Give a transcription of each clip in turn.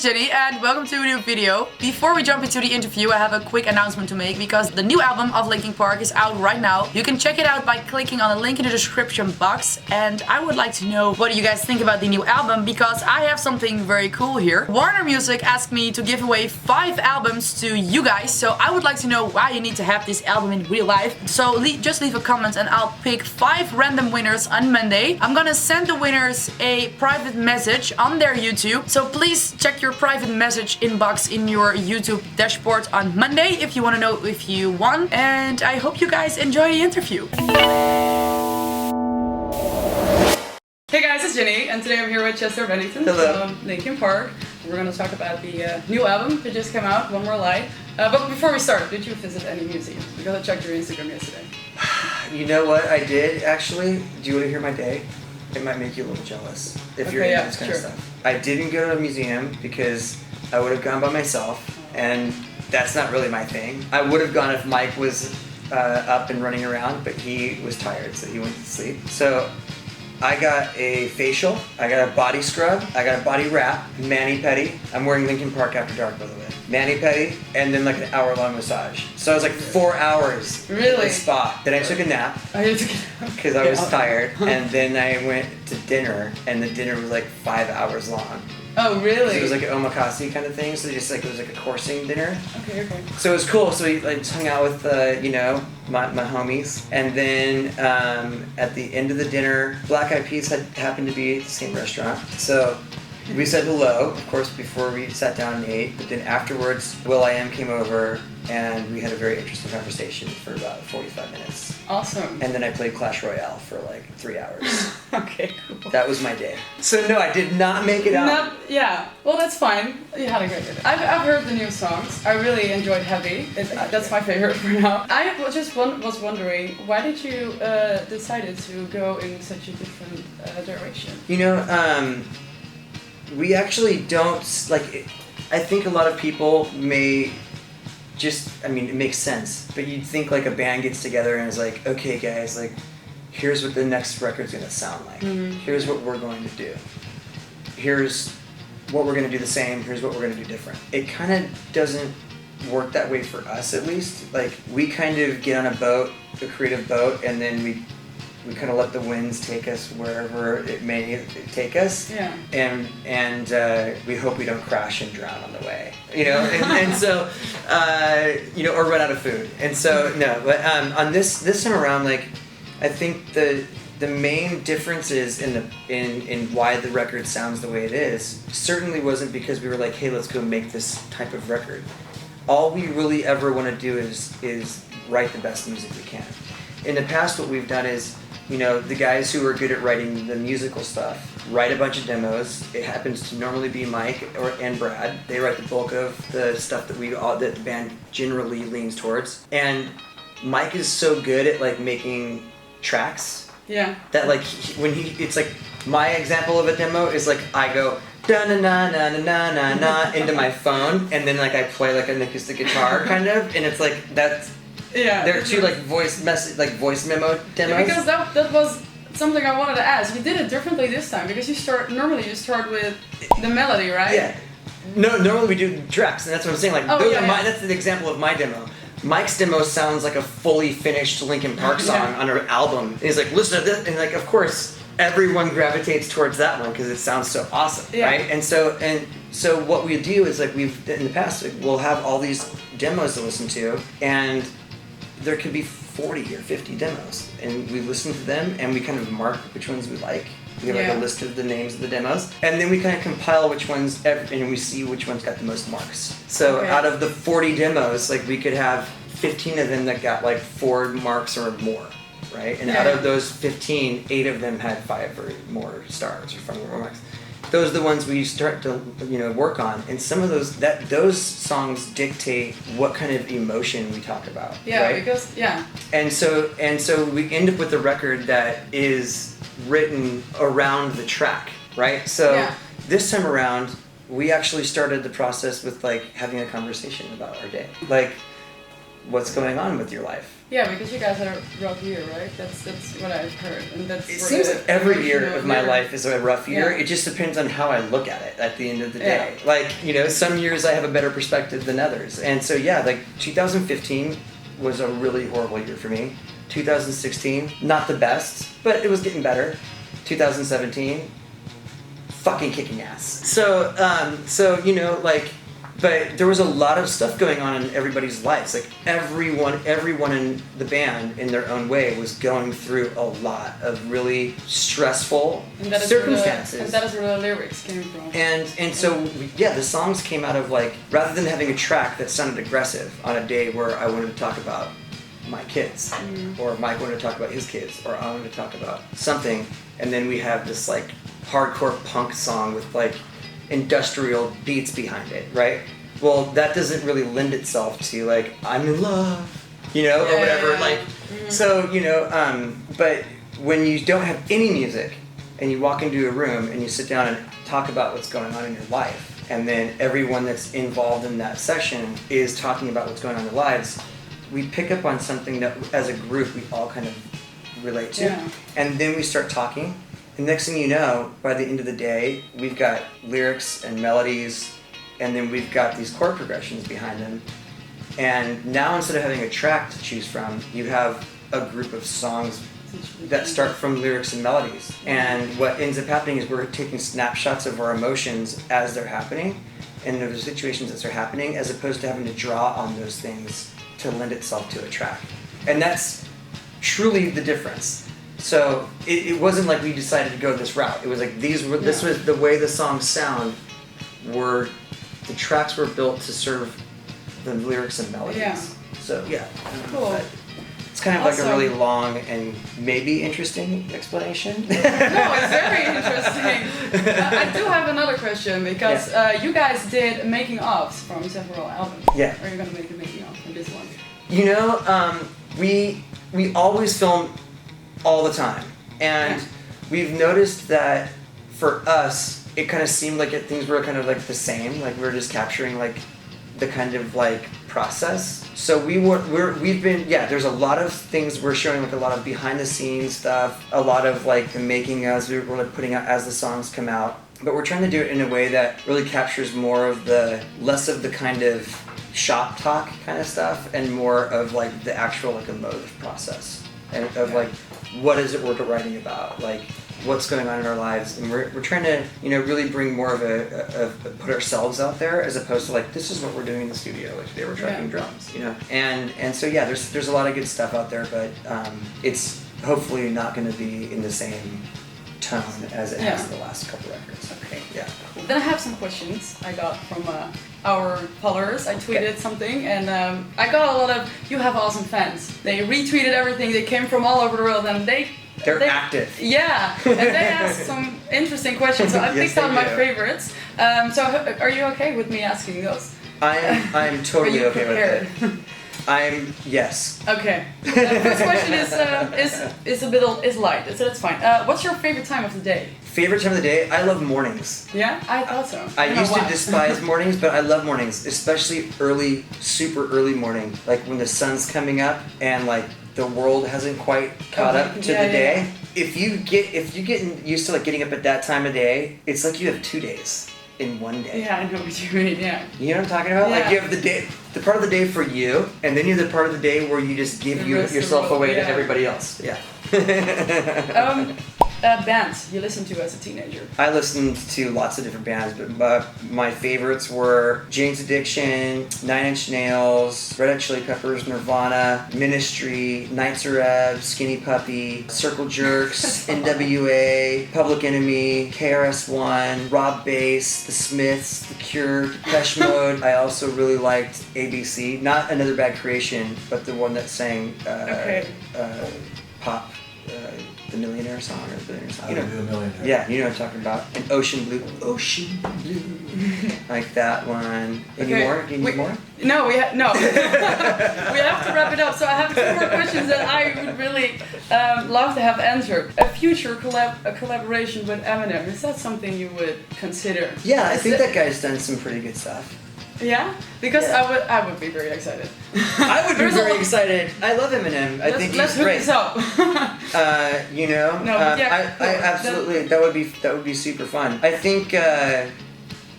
is Jenny and welcome to a new video. Before we jump into the interview, I have a quick announcement to make because the new album of Linkin Park is out right now. You can check it out by clicking on the link in the description box, and I would like to know what you guys think about the new album because I have something very cool here. Warner Music asked me to give away 5 albums to you guys, so I would like to know why you need to have this album in real life. So just leave a comment and I'll pick 5 random winners on Monday. I'm gonna send the winners a private message on their YouTube, so please check your private message inbox in your YouTube dashboard on Monday if you want to know if you won, and I hope you guys enjoy the interview. Hey guys, it's Jenny, and today I'm here with Bennington from Linkin Park. We're going to talk about the new album that just came out, One More Lie. But before we start, did you visit any museums? Because I checked your Instagram yesterday. You know what I did actually? Do you want to hear my day? It might make you a little jealous if you're into this kind of stuff. I didn't go to a museum because I would have gone by myself, and that's not really my thing. I would have gone if Mike was up and running around, but he was tired, so he went to sleep. So I got a facial, I got a body scrub, I got a body wrap, mani-pedi. I'm wearing Linkin Park After Dark, by the way. Mani-pedi, and then like an hour-long massage. So I was like 4 hours in the spa. Then I took a nap because I was tired, and then I went to dinner, and the dinner was like 5 hours long. Oh, really? So it was like an omakase kind of thing, so just like it was like a coursing dinner. Okay. So it was cool. So we like just hung out with my homies, and then at the end of the dinner, Black Eyed Peas happened to be at the same restaurant. So we said hello, of course, before we sat down and ate. But then afterwards, will.i.am came over, and we had a very interesting conversation for about 45 minutes. Awesome. And then I played Clash Royale for like 3 hours. Okay, cool. That was my day. So no, I did not make it out. Yeah, well that's fine. You had a great day. I've heard the new songs. I really enjoyed Heavy. That's my favorite for now. I was wondering, why did you decided to go in such a different direction? You know, we actually don't, like, I think a lot of people may just, I mean, it makes sense, but you'd think like a band gets together and is like, okay guys, like, here's what the next record's gonna sound like. Mm-hmm. Here's what we're going to do. Here's what we're gonna do the same, here's what we're gonna do different. It kind of doesn't work that way for us, at least. Like, we kind of get on a boat, a creative boat, and then we kind of let the winds take us wherever it may take us. Yeah. And we hope we don't crash and drown on the way. You know, and so you know, or run out of food. And so no, but on this time around, like, I think the main differences in why the record sounds the way it is certainly wasn't because we were like, hey, let's go make this type of record. All we really ever want to do is write the best music we can. In the past, what we've done is, you know, the guys who are good at writing the musical stuff write a bunch of demos. It happens to normally be Mike and Brad. They write the bulk of the stuff that the band generally leans towards. And Mike is so good at like making tracks. Yeah. That like it's like my example of a demo is like I go da na na na na na na na into my phone, and then like I play like an acoustic guitar kind of, and it's like that's. Yeah. There are 2 like voice memo demos. Yeah, because that was something I wanted to ask. You did it differently this time because normally you start with the melody, right? Yeah. No, normally we do tracks, and that's what I'm saying. Like that's the example of my demo. Mike's demo sounds like a fully finished Linkin Park song on an album. And he's like, listen to this, and like, of course, everyone gravitates towards that one because it sounds so awesome, right? And so what we do is like we've in the past we'll have all these demos to listen to, and there could be 40 or 50 demos, and we listen to them and we kind of mark which ones we like. We have like a list of the names of the demos, and then we kind of compile which ones, and we see which ones got the most marks. So out of the 40 demos, like we could have 15 of them that got like 4 marks or more, right? And out of those 15, 8 of them had 5 or more stars or 5 or more marks. Those are the ones we start to, you know, work on, and some of those songs dictate what kind of emotion we talk about. Yeah, right? because And so we end up with a record that is written around the track, right? So this time around, we actually started the process with like having a conversation about our day. Like, what's going on with your life. Yeah, because you guys had a rough year, right? That's what I've heard, and that's. It seems like every year of my life is a rough year. Yeah. It just depends on how I look at it at the end of the day. Like, you know, some years I have a better perspective than others, and so yeah, like 2015 was a really horrible year for me. 2016, not the best, but it was getting better. 2017, fucking kicking ass. So you know, like. But there was a lot of stuff going on in everybody's lives. Like everyone in the band, in their own way, was going through a lot of really stressful circumstances. And that is where the lyrics came from. And so yeah, the songs came out of like, rather than having a track that sounded aggressive on a day where I wanted to talk about my kids, or Mike wanted to talk about his kids, or I wanted to talk about something, and then we have this like hardcore punk song with like industrial beats behind it, right? Well, that doesn't really lend itself to like I'm in love, you know, or whatever. Like, so you know, but when you don't have any music and you walk into a room and you sit down and talk about what's going on in your life, and then everyone that's involved in that session is talking about what's going on in their lives, we pick up on something that as a group we all kind of relate to, and then we start talking. And next thing you know, by the end of the day, we've got lyrics and melodies, and then we've got these chord progressions behind them. And now instead of having a track to choose from, you have a group of songs that start from lyrics and melodies. And what ends up happening is we're taking snapshots of our emotions as they're happening, and the situations as they're happening, as opposed to having to draw on those things to lend itself to a track. And that's truly the difference. So it wasn't like we decided to go this route. It was like this was the way the songs sound. The tracks were built to serve the lyrics and melodies. Yeah. So yeah. Cool. It's kind of like a really long and maybe interesting explanation. No, it's very interesting. I do have another question because you guys did making ofs from several albums. Yeah. Are you gonna make a making of from this one? You know, we always film all the time, and we've noticed that for us it kind of seemed like things were kind of like the same, like we were just capturing like the kind of like process. So we've been there's a lot of things we're showing, like a lot of behind the scenes stuff, a lot of like the making as we're like putting out as the songs come out, but we're trying to do it in a way that really captures more of the less of the kind of shop talk kind of stuff and more of like the actual like emotive process and of like what is it we're writing about, like what's going on in our lives, and we're trying to, you know, really bring more of a put ourselves out there as opposed to like this is what we're doing in the studio, like today we're tracking drums, you know, and so yeah, there's a lot of good stuff out there, but it's hopefully not going to be in the same tone as it has in the last couple records. Okay. Yeah. Cool. Then I have some questions I got from our followers. I tweeted something, and I got a lot of "you have awesome fans." They retweeted everything. They came from all over the world, and they're active. Yeah, and they asked some interesting questions. So I picked out my favorites. So are you okay with me asking those? I'm totally okay with it. Yes. Okay. The first question is light, so that's fine. What's your favorite time of the day? Favorite time of the day? I love mornings. Yeah, I thought so. I used to despise mornings, but I love mornings, especially early, super early morning, like when the sun's coming up and like the world hasn't quite caught up to the day. If you get used to like getting up at that time of day, it's like you have 2 days in one day. Yeah, I know what you mean. Yeah. You know what I'm talking about? Like you have the part of the day for you, and then you have the part of the day where you just give yourself away to everybody else. Yeah. Bands you listened to as a teenager? I listened to lots of different bands, but my favorites were Jane's Addiction, 9 Inch Nails, Red Hot Chili Peppers, Nirvana, Ministry, Nights Are Ebb, Skinny Puppy, Circle Jerks, NWA, Public Enemy, KRS-One, Rob Bass, The Smiths, The Cure, Depeche Mode. I also really liked ABC, not Another Bad Creation, but the one that sang pop. The Millionaire song or the Billionaire song. You know, the Millionaire. Yeah, you know what I'm talking about. And Ocean Blue. Like that one. Any more? Do you need more? No, we have to wrap it up. So I have 2 more questions that I would really love to have answered. A future collaboration with Eminem, is that something you would consider? Yeah, I think that guy's done some pretty good stuff. Yeah, because I would be very excited. I would be very excited. I love Eminem. I think he's great. Let's hook this up. You know, No, but yeah, I absolutely that would be super fun. I think.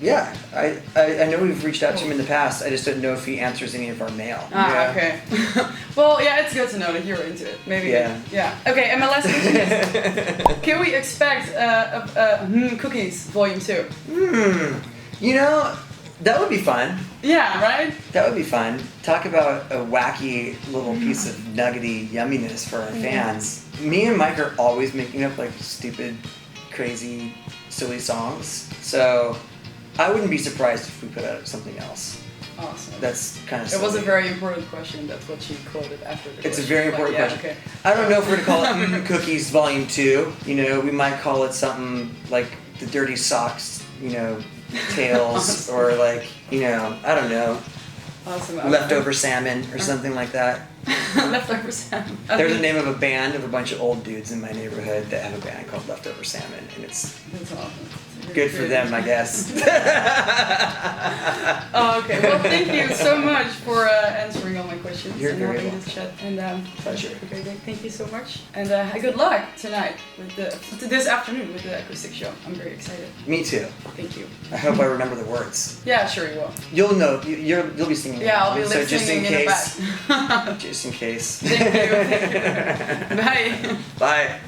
Yeah, I know we've reached out to him in the past. I just don't know if he answers any of our mail. Okay. Well, yeah, it's good to know that you're into it. Maybe. Yeah. Okay, and my last question is, can we expect Cookies Volume 2? You know, that would be fun. Yeah, right? That would be fun. Talk about a wacky little piece of nuggety yumminess for our fans. Me and Mike are always making up like stupid, crazy, silly songs. So I wouldn't be surprised if we put out something else. Awesome. That's kind of silly. It was a very important question. That's what she quoted after the question. It's a very important question. Okay. I don't know if we're going to call it Cookies Volume 2. You know, we might call it something like the Dirty Socks, you know, Tales, or like, you know, I don't know. Awesome. Leftover Salmon or something like that. Leftover Salmon. There's the name of a band of a bunch of old dudes in my neighborhood that have a band called Leftover Salmon, and it's That's awesome. good for them, I guess. Oh, okay. Well, thank you so much for answering all my questions You're and very having welcome. this chat. And Pleasure. Okay, thank you so much. And good luck tonight with this afternoon with the acoustic show. I'm very excited. Me too. Thank you. I hope I remember the words. Yeah, sure you will. You'll know. You'll be singing. Yeah, I'll be so listening just in in case. the back. Just in case. Thank you. Bye. Bye.